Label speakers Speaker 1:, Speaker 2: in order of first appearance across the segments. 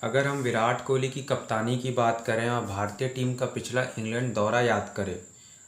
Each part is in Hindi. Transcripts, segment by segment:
Speaker 1: अगर हम विराट कोहली की कप्तानी की बात करें और भारतीय टीम का पिछला इंग्लैंड दौरा याद करें,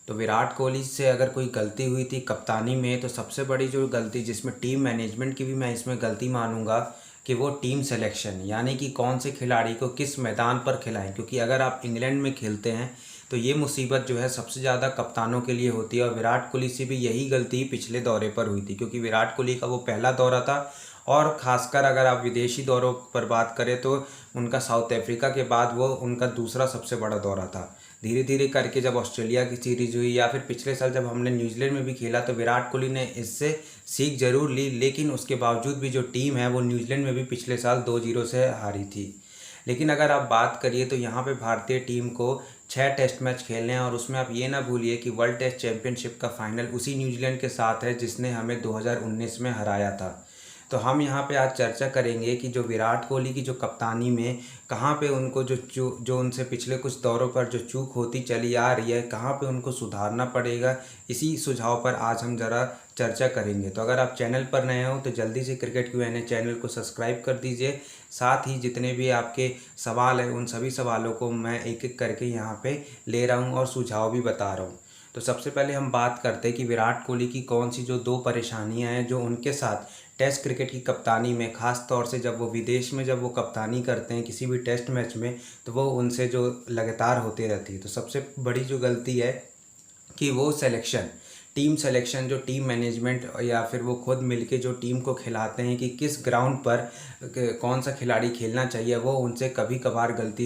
Speaker 1: तो विराट कोहली से अगर कोई गलती हुई थी कप्तानी में, तो सबसे बड़ी जो गलती जिसमें टीम मैनेजमेंट की भी मैं इसमें गलती मानूंगा कि वो टीम सिलेक्शन, यानी कि कौन से खिलाड़ी को किस मैदान पर खिलाएं। क्योंकि अगर आप इंग्लैंड में खेलते हैं तो ये मुसीबत जो है सबसे ज़्यादा कप्तानों के लिए होती है, और विराट कोहली से भी यही गलती पिछले दौरे पर हुई थी। क्योंकि विराट कोहली का वो पहला दौरा था, और ख़ासकर अगर आप विदेशी दौरों पर बात करें तो उनका साउथ अफ्रीका के बाद वो उनका दूसरा सबसे बड़ा दौरा था। धीरे धीरे करके जब ऑस्ट्रेलिया की सीरीज हुई या फिर पिछले साल जब हमने न्यूजीलैंड में भी खेला, तो विराट कोहली ने इससे सीख जरूर ली, लेकिन उसके बावजूद भी जो टीम है वो न्यूजीलैंड में भी पिछले साल 2-0 से हारी थी। लेकिन अगर आप बात करिए तो यहाँ पे भारतीय टीम को 6 टेस्ट मैच खेलने हैं, और उसमें आप ये ना भूलिए कि वर्ल्ड टेस्ट चैंपियनशिप का फाइनल उसी न्यूजीलैंड के साथ है जिसने हमें 2019 में हराया था। तो हम यहाँ पे आज चर्चा करेंगे कि जो विराट कोहली की जो कप्तानी में कहाँ पे उनको जो उनसे पिछले कुछ दौरों पर जो चूक होती चली आ रही है, कहाँ पे उनको सुधारना पड़ेगा, इसी सुझाव पर आज हम ज़रा चर्चा करेंगे। तो अगर आप चैनल पर नए हो तो जल्दी से क्रिकेट Q&A चैनल को सब्सक्राइब कर दीजिए। साथ ही जितने भी आपके सवाल हैं उन सभी सवालों को मैं एक एक करके यहाँ पे ले रहा हूँ और सुझाव भी बता रहा हूँ। तो सबसे पहले हम बात करते हैं कि विराट कोहली की कौन सी जो 2 परेशानियां हैं जो उनके साथ टेस्ट क्रिकेट की कप्तानी में, ख़ास तौर से जब वो विदेश में जब वो कप्तानी करते हैं किसी भी टेस्ट मैच में, तो वो उनसे जो लगातार होती रहती है। तो सबसे बड़ी जो गलती है कि वो सिलेक्शन, टीम सिलेक्शन, जो टीम मैनेजमेंट या फिर वो खुद मिलके जो टीम को खिलाते हैं कि किस ग्राउंड पर कौन सा खिलाड़ी खेलना चाहिए, वो उनसे कभी कभार गलती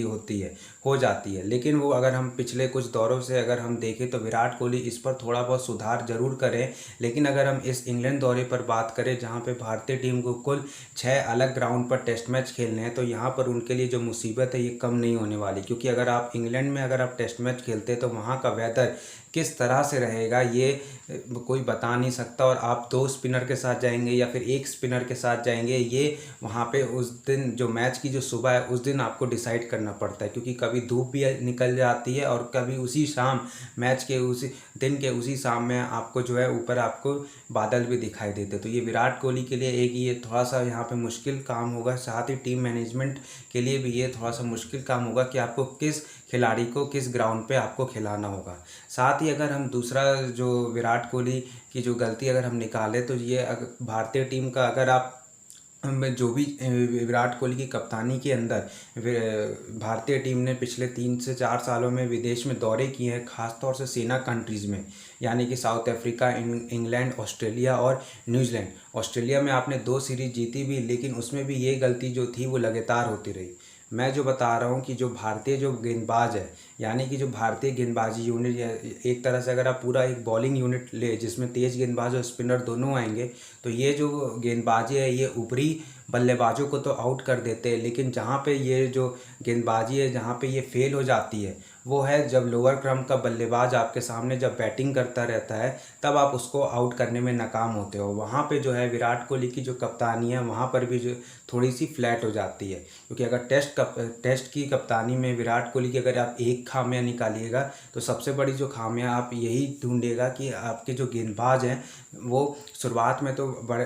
Speaker 1: हो जाती है। लेकिन वो अगर हम पिछले कुछ दौरों से अगर हम देखें तो विराट कोहली इस पर थोड़ा बहुत सुधार जरूर करें। लेकिन अगर हम इस इंग्लैंड दौरे पर बात करें जहाँ पे भारतीय टीम को कुल 6 अलग ग्राउंड पर टेस्ट मैच खेलने हैं, तो यहाँ पर उनके लिए जो मुसीबत है ये कम नहीं होने वाली। क्योंकि अगर आप इंग्लैंड में अगर आप टेस्ट मैच खेलते हैं तो वहाँ का वेदर किस तरह से रहेगा ये कोई बता नहीं सकता। और आप 2 स्पिनर के साथ जाएंगे या फिर 1 स्पिनर के साथ जाएंगे, ये वहाँ पे उस दिन जो मैच की जो सुबह है उस दिन आपको डिसाइड करना पड़ता है। क्योंकि कभी धूप भी निकल जाती है और कभी उसी शाम मैच के उसी दिन के उसी शाम में आपको जो है ऊपर आपको बादल भी दिखाई देते। तो ये विराट कोहली के लिए एक ये थोड़ा सा यहाँ पे मुश्किल काम होगा। साथ ही टीम मैनेजमेंट के लिए भी ये थोड़ा सा मुश्किल काम होगा कि आपको किस खिलाड़ी को किस ग्राउंड पे आपको खिलाना होगा। साथ ही अगर हम दूसरा जो विराट कोहली की जो गलती अगर हम निकालें तो ये भारतीय टीम का अगर आप जो भी विराट कोहली की कप्तानी के अंदर भारतीय टीम ने पिछले 3 से 4 सालों में विदेश में दौरे किए हैं, ख़ासतौर से सेना कंट्रीज़ में, यानी कि साउथ अफ्रीका, इंग्लैंड, ऑस्ट्रेलिया और न्यूजीलैंड। ऑस्ट्रेलिया में आपने 2 सीरीज जीती भी, लेकिन उसमें भी ये गलती जो थी वो लगातार होती रही। मैं जो बता रहा हूँ कि जो भारतीय जो गेंदबाज है, यानी कि जो भारतीय गेंदबाजी यूनिट, एक तरह से अगर आप पूरा एक बॉलिंग यूनिट ले जिसमें तेज़ गेंदबाज और स्पिनर दोनों आएंगे, तो ये जो गेंदबाजी है ये ऊपरी बल्लेबाजों को तो आउट कर देते हैं। लेकिन जहाँ पे ये जो गेंदबाजी है जहाँ पे ये फेल हो जाती है वो है जब लोअर क्रम का बल्लेबाज आपके सामने जब बैटिंग करता रहता है, तब आप उसको आउट करने में नाकाम होते हो। वहाँ पे जो है विराट कोहली की जो कप्तानी है वहाँ पर भी जो थोड़ी सी फ्लैट हो जाती है। क्योंकि अगर टेस्ट की कप्तानी में विराट कोहली की अगर आप एक खामियां निकालिएगा तो सबसे बड़ी जो खामियां आप यही ढूंढेगा कि आपके जो गेंदबाज हैं वो शुरुआत में तो बड़े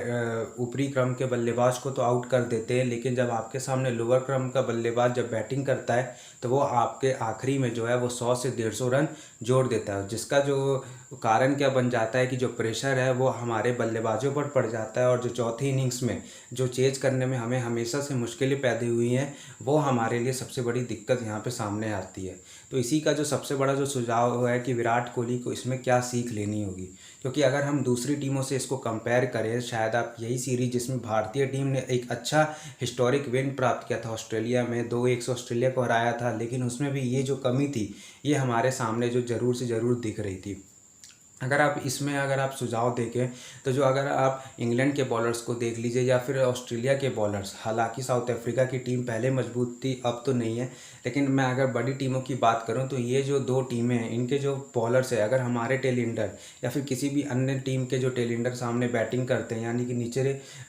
Speaker 1: ऊपरी क्रम के बल्लेबाज को तो आउट कर देते हैं, लेकिन जब आपके सामने लोअर क्रम का बल्लेबाज जब बैटिंग करता है तो वो आपके आखिरी में जो है वो 100 से 150 रन जोड़ देता है। जिसका जो कारण क्या बन जाता है कि जो प्रेशर है वो हमारे बल्लेबाजों पर पड़ जाता है, और जो चौथी इनिंग्स में जो चेज करने में हमें हमेशा से मुश्किलें पैदा हुई हैं वो हमारे लिए सबसे बड़ी दिक्कत यहाँ पे सामने आती है। तो इसी का जो सबसे बड़ा जो सुझाव है कि विराट कोहली को इसमें क्या सीख लेनी होगी। क्योंकि अगर हम दूसरी टीमों से इसको कंपेयर करें, शायद आप यही सीरीज जिसमें भारतीय टीम ने एक अच्छा हिस्टोरिक विन प्राप्त किया था ऑस्ट्रेलिया में, 2-1 से ऑस्ट्रेलिया को हराया था, लेकिन उसमें भी ये जो कमी थी ये हमारे सामने जो ज़रूर से ज़रूर दिख रही थी। अगर आप सुझाव देखें तो जो अगर आप इंग्लैंड के बॉलर्स को देख लीजिए या फिर ऑस्ट्रेलिया के बॉलर्स, हालांकि साउथ अफ्रीका की टीम पहले मजबूत थी अब तो नहीं है, लेकिन मैं अगर बड़ी टीमों की बात करूं तो ये जो 2 टीमें हैं इनके जो बॉलर्स है, अगर हमारे टेलेंडर या फिर किसी भी अन्य टीम के जो टेलेंडर सामने बैटिंग करते हैं, यानी कि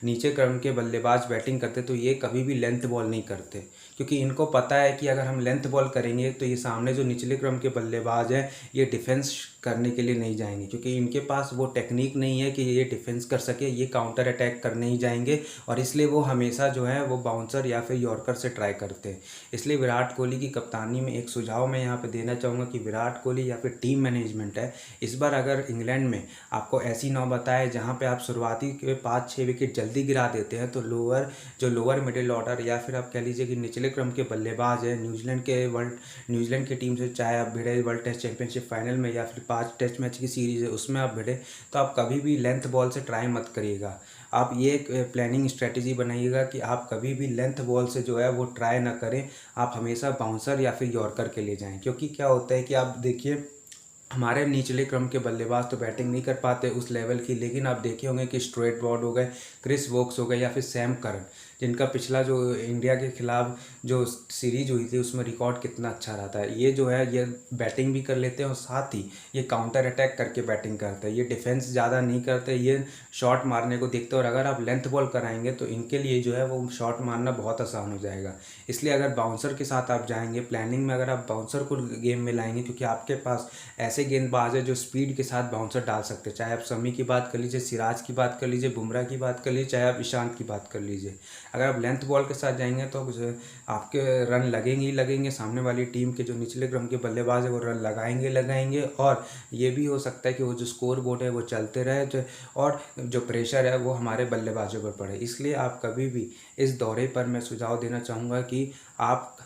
Speaker 1: नीचे क्रम के बल्लेबाज बैटिंग करते, तो ये कभी भी लेंथ बॉल नहीं करते। क्योंकि इनको पता है कि अगर हम लेंथ बॉल करेंगे तो ये सामने जो निचले क्रम के बल्लेबाज हैं ये डिफेंस करने के लिए नहीं जाएंगे। जाएंगे, क्योंकि इनके पास वो टेक्निक नहीं है कि ये डिफेंस कर सके, ये काउंटर अटैक करने ही जाएंगे और इसलिए वो हमेशा जो है वो बाउंसर या फिर यॉर्कर से ट्राई करते हैं। इसलिए विराट कोहली की कप्तानी में एक सुझाव मैं यहाँ पे देना चाहूँगा कि विराट कोहली या फिर टीम मैनेजमेंट है, इस बार अगर इंग्लैंड में आपको ऐसी नौबत आए जहाँ पे आप शुरुआती के 5-6 विकेट जल्दी गिरा देते हैं, तो लोअर मिडिल ऑर्डर या फिर आप कह लीजिए कि निचले क्रम के बल्लेबाज हैं न्यूजीलैंड की टीम से, चाहे आप भिड़े वर्ल्ड टेस्ट चैंपियनशिप फाइनल में या फिर 5 टेस्ट मैच की सीरीज़ है उसमें आप भिड़े, तो आप कभी भी लेंथ बॉल से ट्राई मत करिएगा। आप ये एक प्लानिंग स्ट्रेटजी बनाइएगा कि आप कभी भी लेंथ बॉल से जो है वो ट्राई ना करें, आप हमेशा बाउंसर या फिर यॉर्कर के लिए जाएं। क्योंकि क्या होता है कि आप देखिए हमारे निचले क्रम के बल्लेबाज तो बैटिंग नहीं कर पाते उस लेवल की, लेकिन आप देखे होंगे कि स्टुअर्ट ब्रॉड हो गए, क्रिस वोक्स हो गए या फिर सैम करन, जिनका पिछला जो इंडिया के खिलाफ जो सीरीज हुई थी उसमें रिकॉर्ड कितना अच्छा रहता है। ये जो है ये बैटिंग भी कर लेते हैं और साथ ही ये काउंटर अटैक करके बैटिंग करते हैं, ये डिफेंस ज़्यादा नहीं करते, ये शॉट मारने को देखते हैं और अगर आप लेंथ बॉल कराएंगे तो इनके लिए जो है वो शॉट मारना बहुत आसान हो जाएगा। इसलिए अगर बाउंसर के साथ आप जाएंगे प्लानिंग में, अगर आप बाउंसर को गेम में लाएंगे, क्योंकि आपके पास ऐसे गेंदबाज है जो स्पीड के साथ बाउंसर डाल सकते हैं, चाहे आप शमी की बात कर लीजिए, सिराज की बात कर लीजिए, बुमराह की बात कर लीजिए, चाहे आप ईशांत की बात कर लीजिए। अगर आप लेंथ बॉल के साथ जाएंगे तो आपके रन लगेंगे ही लगेंगे, सामने वाली टीम के जो निचले क्रम के बल्लेबाज है वो रन लगाएंगे और ये भी हो सकता है कि वो जो स्कोर बोर्ड है वो चलते रहे और जो प्रेशर है वो हमारे बल्लेबाजों पर पड़े। इसलिए आप कभी भी इस दौरे पर मैं सुझाव देना चाहूँगा कि आप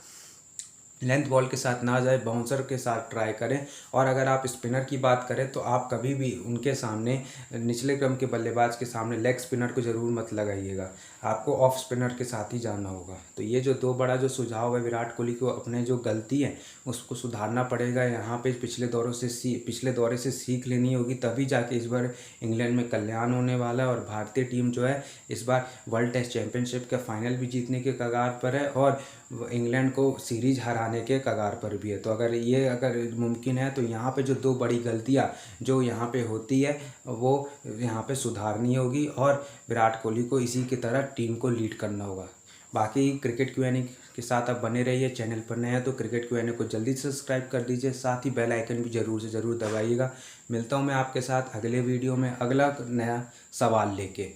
Speaker 1: लेंथ बॉल के साथ ना जाए, बाउंसर के साथ ट्राई करें। और अगर आप स्पिनर की बात करें तो आप कभी भी उनके सामने निचले क्रम के बल्लेबाज के सामने लेग स्पिनर को ज़रूर मत लगाइएगा, आपको ऑफ स्पिनर के साथ ही जाना होगा। तो ये जो दो बड़ा जो सुझाव है विराट कोहली को अपने जो गलती है उसको सुधारना पड़ेगा, यहाँ पे पिछले दौरे से सीख लेनी होगी, तभी जाके इस बार इंग्लैंड में कल्याण होने वाला है और भारतीय टीम जो है इस बार वर्ल्ड टेस्ट चैंपियनशिप का फाइनल भी जीतने के कगार पर है और इंग्लैंड को सीरीज हराने के कगार पर भी है। तो अगर मुमकिन है तो यहाँ पे जो दो बड़ी गलतियाँ जो यहाँ पे होती है वो यहाँ पे सुधारनी होगी और विराट कोहली को इसी की तरह टीम को लीड करना होगा। बाकी क्रिकेट क्यूएनए के साथ आप बने रहिए, चैनल पर नए हैं तो क्रिकेट क्यूएनए को जल्दी से सब्सक्राइब कर दीजिए, साथ ही बेल आइकन भी ज़रूर से ज़रूर दबाइएगा। मिलता हूँ मैं आपके साथ अगले वीडियो में अगला नया सवाल लेके।